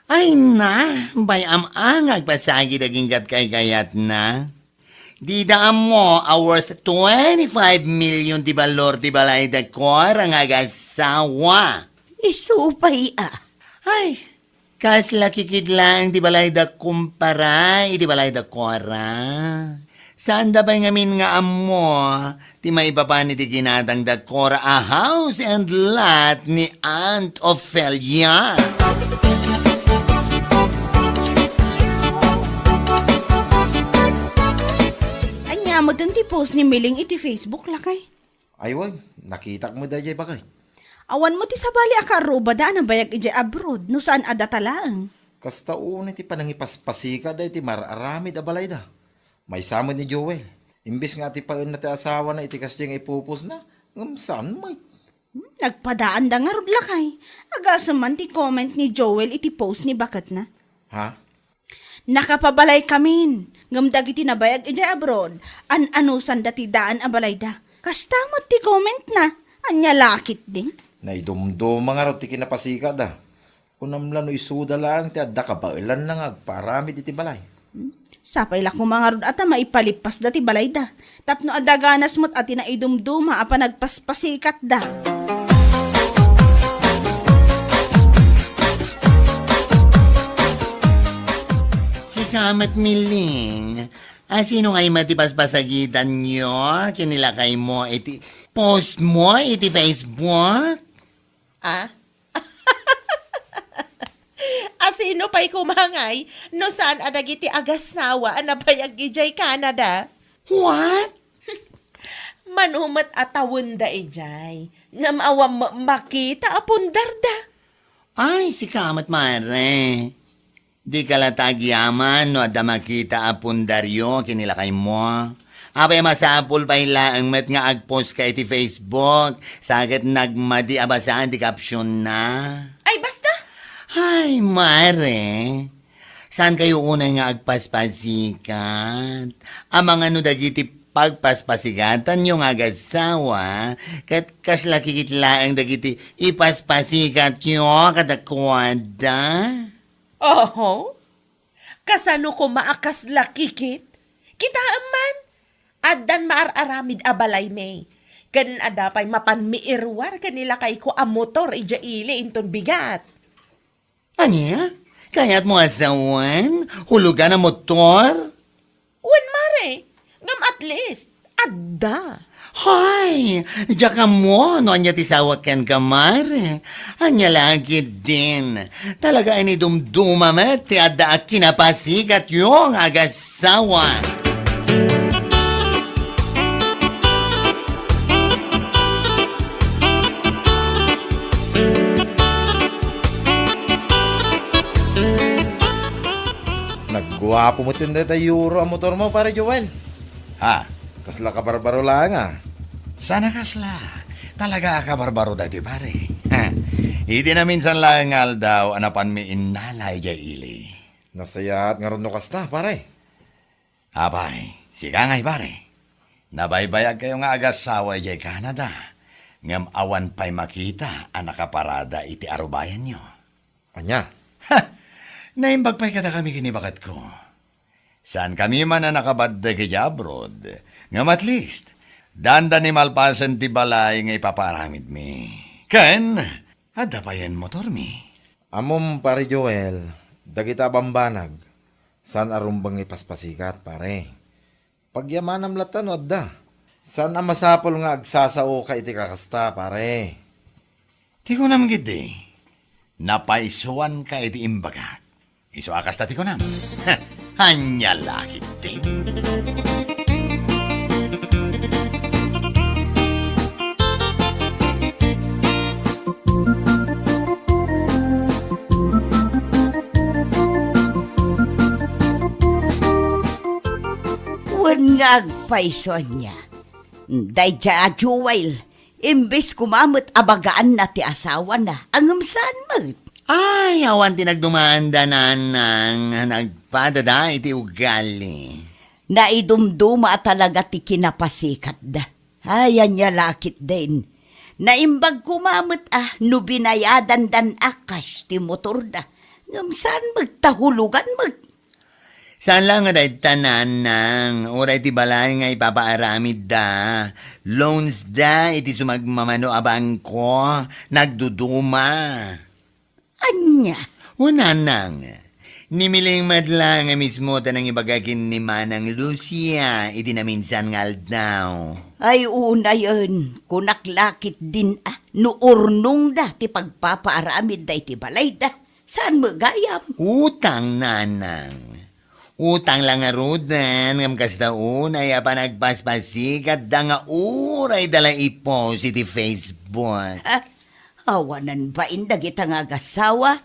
Ay na, bayam ang agpasagi daging kat kay kayat na. Di daam mo a worth 25 million di balor di balay da kor ang agasawa. Isupay Ay, kas lakikid lang di balay da kumpara, di balay da kora. Saan da ba ngamin nga amo, ti maibaba ni di ginadang da kora a house and lot ni Aunt Ophelia. Anya mo din ti post ni Miling iti Facebook lakay. Aywan, nakita mo dayay bakay. Awan mo ti sabali akaruba da na bayag ijay abroad no saan adatalaang. Kasta una ti panangipaspasika day ti mararami da balay da. May samad ni Joel. Imbis nga ti paun na ti asawa na iti kasyang ipupos na, saan may? Nagpadaan da nga rod lakay. Agasam man ti comment ni Joel iti post ni Bakat na. Ha? Nakapabalay kamin. Ngamdag iti nabayag ijay abroad. An-anusan dati daan abalay da. Kastamot ti comment na. Anya lakit din. Naidumdo mga rot ti kinapasika da. Kunamla no isuda lang ti adda kabailan lang agparami iti balay. Sapay lako mga rod ata maipalipas dati balay da. Tapno adaganas mo't ati na idumduma apa nagpaspasikat da. Si Kamat Miling, sino ngay matipaspasagitan nyo? Kinilakay mo iti post mo iti Facebook? Sino pa'y kumangay no saan adagiti agasawa anabayag ijay Canada? What? Manumat atawon da ijay. Ngam awam makita apundar da. Ay, si kamat mare. Di ka latagyaman no ada makita apundaryo kinilakay mo. Apay masapul pa ilaang met nga agpost ka iti Facebook. Sagit nagmadi abasaan di caption na. Ay basta! Ay, mare. Saan kayo unay nga agpaspasikat? Amang ano dagiti pagpaspasikatan yung agasawa, kat kasla kikitlaang dagiti ipaspasikat yung kadakwada. Oho? Kasano ko maakas lakikit? Kita man. Addan maararamid abalay may. Kan adapay mapanmiirwar kanila kay ko a motor ija ili inton bigat. Anya? Kaya't mo asawan? Hulugan ang motor? Wen mare, ngam at least, adda. Hay, diya ka mo, no anya tisawakan ka, mare. Anya lagi din. Talaga ini dumdumamet, ti adda at kinapasikat yung agasawa. Nagwapo mo tinda euro ang motor mo, pare Joel. Ha? Kasla ka barbaro lang ah. Sana kasla. Talaga ka barbaro dati pare. Ha? Hindi na minsan lang daw anapan mi inalay jay ili. Nasayat nga ron no kasta, pare. Abay, sika ngay pare. Nabaybayag kayo nga agasawa jay Canada. Ngam awan pa'y makita ang nakaparada iti arubayan nyo. Anya? Ha! Naimbag pa'y kada kami kinibakat ko. Saan kami man na nakabadda kaya abroad, ngam at least, danda ni malpasan ti balay nga ipaparamid mi. Ken, adda pa yan motor mi. Amom, pare Joel, dagita bambanag. San arumbang ipaspasikat, pare. Pagyamanam latan, adda. San ang masapol nga agsasao ka iti kakasta, pare. Ti ko nam gidi, napaisuan ka iti imbagat. Iso akas tati ko nam. Hanya lakit din. Wen nga agpaison niya. Day dya Joel, imbes kumamot abagaan na ti asawa na, ang saan mat? Ay, awan tinagdumanda na nang nagpadada iti ugali. Naidumduma talaga ti kinapasikat da. Ayan niya lakit din. Naimbag kumamot no binayadan dan akas ti motor da. Ngam saan magtahulugan mag? Saan lang nga dahi tanan nang oray ti balay nga ipapaaramid da. Loans da iti sumagmamano a bangko, nagduduma. Anya? Una nang, nimiling madlang nga mismo tanang ibagakin ni Manang Lucia, iti naminsan nga aldaw. Ay una yun, kunaklakit din no urnong da ti pagpapaaramid da iti balay da. Saan magayam? Utang nanang. Utang lang nga rudan, ngam kastaon ay panagpaspasikat da nga uray dala ipost iti Facebook. Awanan ba indag itang agasawa?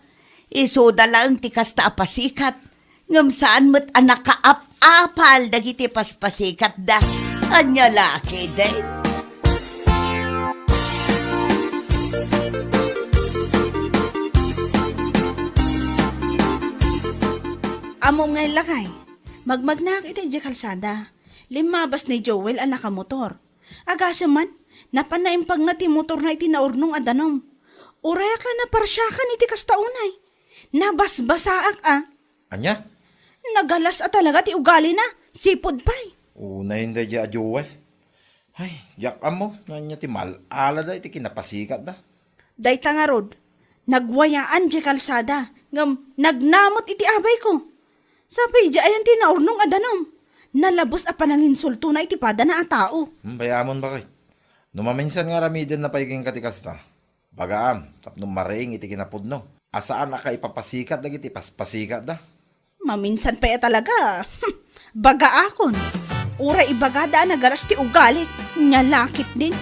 Iso dalang ti kasta apasikat. Ngam saan mo't anak kaap-apal dagiti paspasikat da. Anya laki din. Amo nga lakay. Magmagnak iti di kalsada. Limabas ni Joel ang nakamotor. Agasa man, napanayimpag nga ti motor na iti naurnong adanom. Urayak lang na parsyakan iti kastaunay. Nabasbasaak Anya? Nagalas talaga ti ugali na. Sipod pa'y. Una hindi dya Joel. Ay, yak amo, nanya ti malala da iti kinapasikat da. Dayta nga rod, nagwayaan di kalsada. Ngam, nagnamot iti abay ko. Sapay di ayan ti naurnong adanom. Nalabos a pananginsulto na iti pada na a tao. Bayamon bakit? Numaminsan nga ramidin na paiging katikasta. Bagaam, tapno maring iti kinapudno. Asaan na ka ipapasikat dagiti pasikat da? Maminsan pa ya talaga. Baga akon. Ura ibagada nagaras ti ugali. Nyalakit din.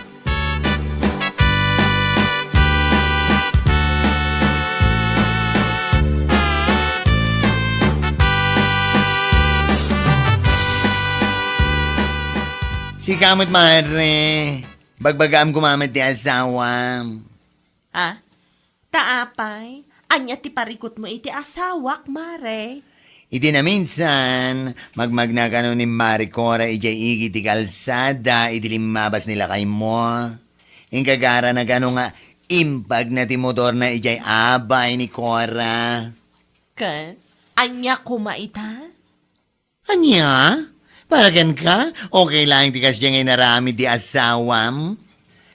Si kamot mare, bagbagaam gumamit di asawam. Ah, taapay, anya ti parikot mo iti asawak, mare. Iti na minsan, magmagna ka ni Maricora ijay igi ti kalsada, iti limabas nila kay mo. Ingkagara na gano nga, impag na ti motor na ijay abay ni Cora. Ken, anya kumaita? Anya? Paragan ka? Okay lang ti kasya ngay narami di asawam?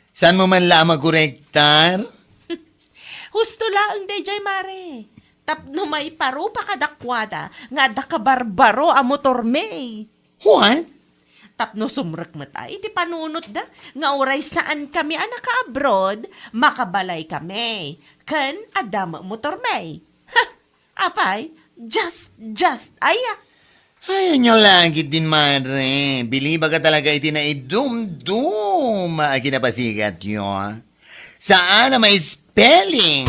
San mo man lamang korektar? Husto laang dayjay, mare. Tapno may paro pa kadakwada, nga da kabarbaro a motor me. What? Tapno sumrek mata, iti panunot da, nga oray saan kami anaka abroad, makabalay kami. Ken, adama motor me. Ha! Apay, just, aya. Ay, anyo langit din, madre. Biliba ka talaga iti na idum-dum. Kinapasikat yun. Saan na may spelling?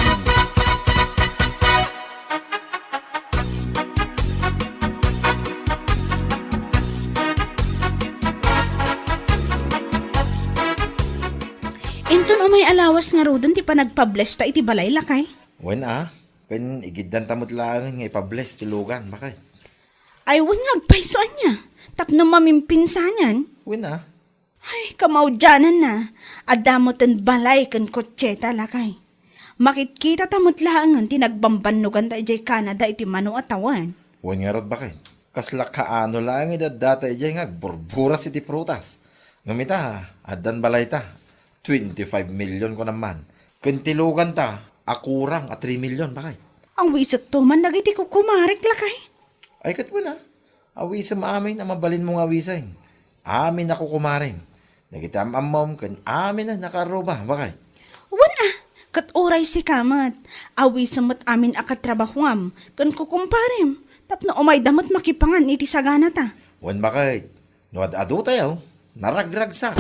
Inton umay alawas nga rodon ti panagpabless ta iti balay lakay. Wen kan igiddan tamot lang nga ipabless ti lugan, bakit? Ay wan nga agpaisoan niya. Tapno mamimpinsanan. Wen Ay, kamaudyanan na. Adamoten balay kan kotseta lakay. Makitkita tamot laangan tinagbambanugan da ijay Canada iti mano atawan. Wen nga rod bakit? Kasla kaano lang idadata ijay nga burburas iti prutas. Ngamita, adan balay ta. 25 million ko naman. Kuntilugan ta, akurang at 3 million, bakit? Ang wisot to man nagiti ko kumarik lakay. Ay katwa na. Awisa maamin na mabalin mong awisain. Amin ako kumarin. Nagitam amom kan amin na nakaroba. Bakit? Wana, kat oray si kamat. Awi samot amin akatrabahuam. Kan kukumparim. Tapno umay damot makipangan iti sagana ta. Wan bakit? Nuad adu tayo. Naragrag sa.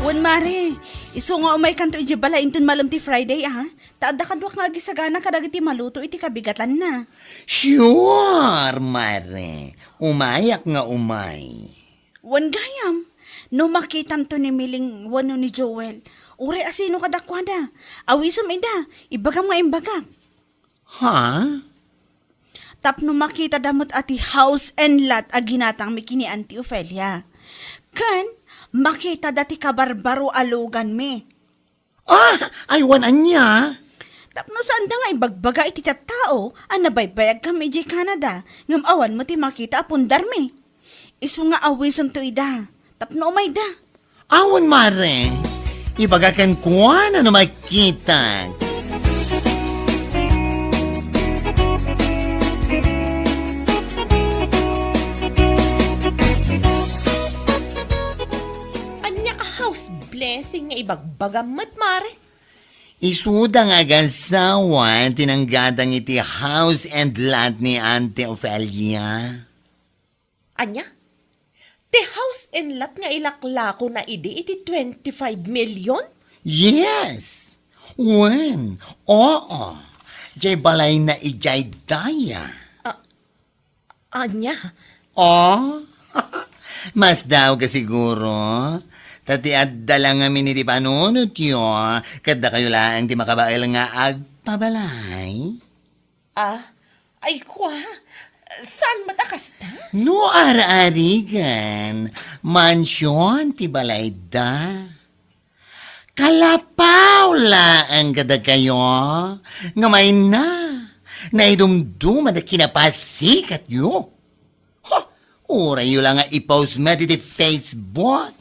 Wan mare, iso nga umay kanto iti bala inton malam ti Friday Taada kadwak nga gisagana kadag iti maluto iti kabigatan na. Sure, mare. Umayak nga umay. Wan gayam, no makitam to ni Miling wano ni Joel. Ure asino kadakwada. Awisam ida, ibagam nga imbagak. Ha? Tapno makita damot ati house and lot aginatang mikini Auntie Ophelia. Kan, makita dati kabarbaro alugan me. Aywan anya. Tapno saan da nga ibagbaga iti tao, nabaybayag kami di Canada, ngam awan mo ti makita apundar me. Isu nga awisan to ida, tapno umay da. Awan, mare. Ibagakan ko na makita. Anya a house blessing nga ibagbagamat, mare. Isuda nga agasawan tinanggadang iti house and lot ni Auntie Ophelia. Anya? Ti house and lot nga ilaklako na iti 25 million? Yes. When? Oo. Jay balay na ijay daya. Anya? Oh? Mas daw ka siguro. Tati adala nga miniti panunot yun. Kada kayo lang di makabail nga agpabalay. Ay kwa, saan matakas ta? No ara-arigan, mansyon ti balay da. Kalapaw ang kada kayo, nga may na idumduma na kinapasikat yo. Oray yun lang nga i-post mo di Facebook.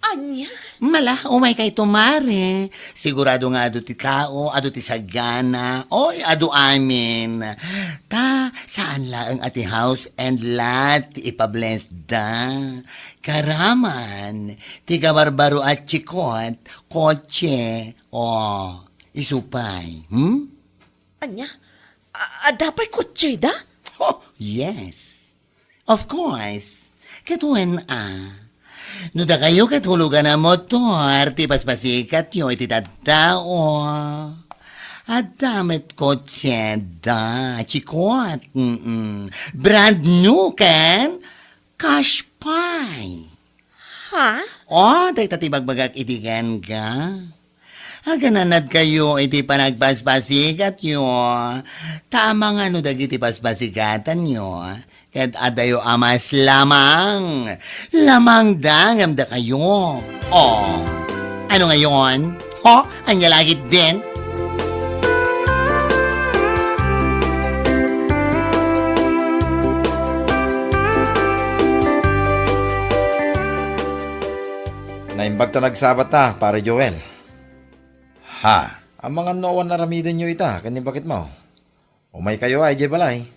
Anya? Mala, umay kay tumare. Sigurado nga ado ti tao, ado ti sagana, oy, ado amin. Ta, Saan lang ang ati house and lot ti ipabless da. Karaman, ti kabarbaro at chikot, kotse, isupay. Anya, dapay kutsi da? Oh, yes. Of course. Katuan no da kayo katulugan na motor, ti paspasikat yo iti tattao. At damit kotse da, chikot. Brand new kan? Cash pie. Ha? Day tatibagbagak itigan ka. Agananad kayo iti panagpaspasikat yo. Tama nga no dagiti paspasikatan yo. Ket adayo amas lamang. Lamang dangam da kayo. Ano ngayon? Anya lagit din? Naimbag ta nagsabat ta, pare Joel. Ha? Ang mga noon na ramidin nyo ita, kani bakit mo? Umay kayo ay, balay.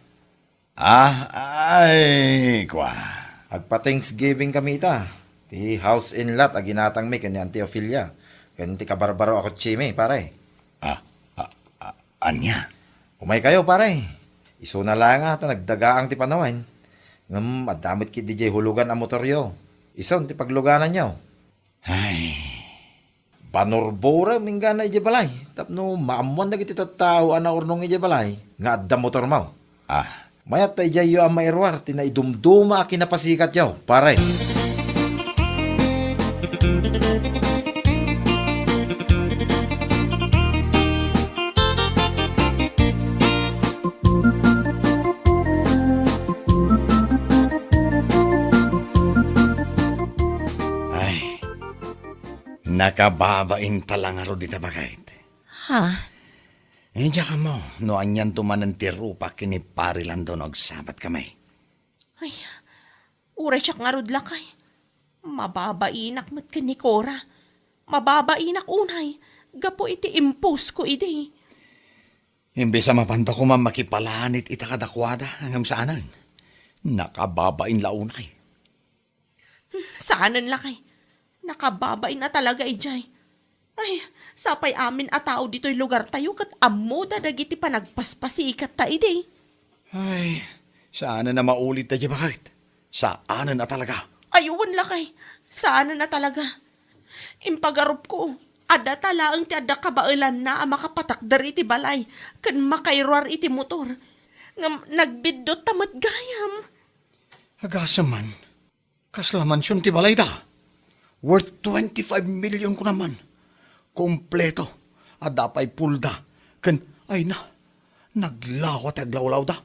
Ay, kwa. Agpa-Thanksgiving kami ita. Ti house in lot, aginatang may kani Antiofilia. Kani ti kabarbaro ako chime, pare. Anya? Umay kayo, pare. Iso na lang ata, nagdagaang ti panawan. Adamit ki DJ hulugan ang motoryo. Ison ti pagluganan nyo. Ay, Panorbora minggana ije balay. Tapno maamuan na kiti tattao ana urnong ije balay. Nga adda motor mo. Mayat tayo yo ang mairwar. Tinaidumduma kinapasikat yaw. Pare. nakababain talang aro di tabakait. Ha? Diya ka mo, no anyan tumanan ti rupa kini pari lang doon sabat kamay. Ay, uray siya nga rod lakay. Mababainak mat ka ni Cora. Mababainak unay. Gapo iti impose ko iti. Imbes sa mapanta ko makipalanit ita kadakwada hanggang saanan. Nakababain launay. Saanan lakay. Nakababain na talaga ijay. Ay, sapay amin a tao dito'y lugar tayo kat amuda dagiti panagpaspasikat ta iti. Ay, saanan na maulit na bakit? Saanan na talaga? Ayuwan lakay. Saanan na talaga. Impagarup ko. Ada talaang ti ada kabailan na ang makapatakdar iti balay. Kan makairwar iti motor. Nagbidot tamat gayam. Agasaman. Kaslaman siyon ti balay da. Worth 25 million ko naman. Kompleto. Adapay pulda. Kan, ay na. Naglawat aglawlaw da.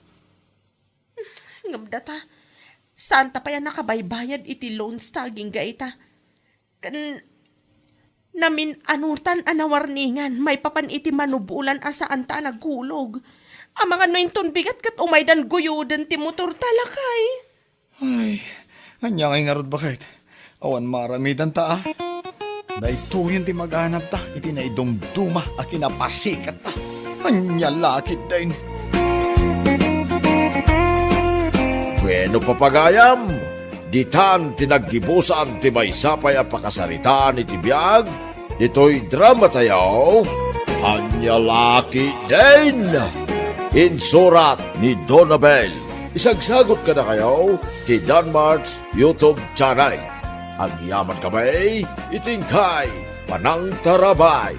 Ngamdata. Saan ta pa yan nakabaybayad iti loans ta aging gaita. Kan, namin anutan anawarningan, may papan iti manubulan asaan ta nagkulog. Ang mga nointon bigat kat umaydan guyudan ti motor talakay. Ay, anya ngay ngarod bakit? Awan maramidan ta Naituyan ti maghanap ta, iti naidumduma a kinapasikat ta. Anya lakit din. Bueno papagayam, ditan tinaggibusan ti may sapay a pakasaritaan iti biyag, dito'y drama tayo, anya laki din. Insurat ni Donabel. Isagsagot ka na kayo ti Danmarks YouTube channel. Ang yaman kamay, itingkay, panang tarabay.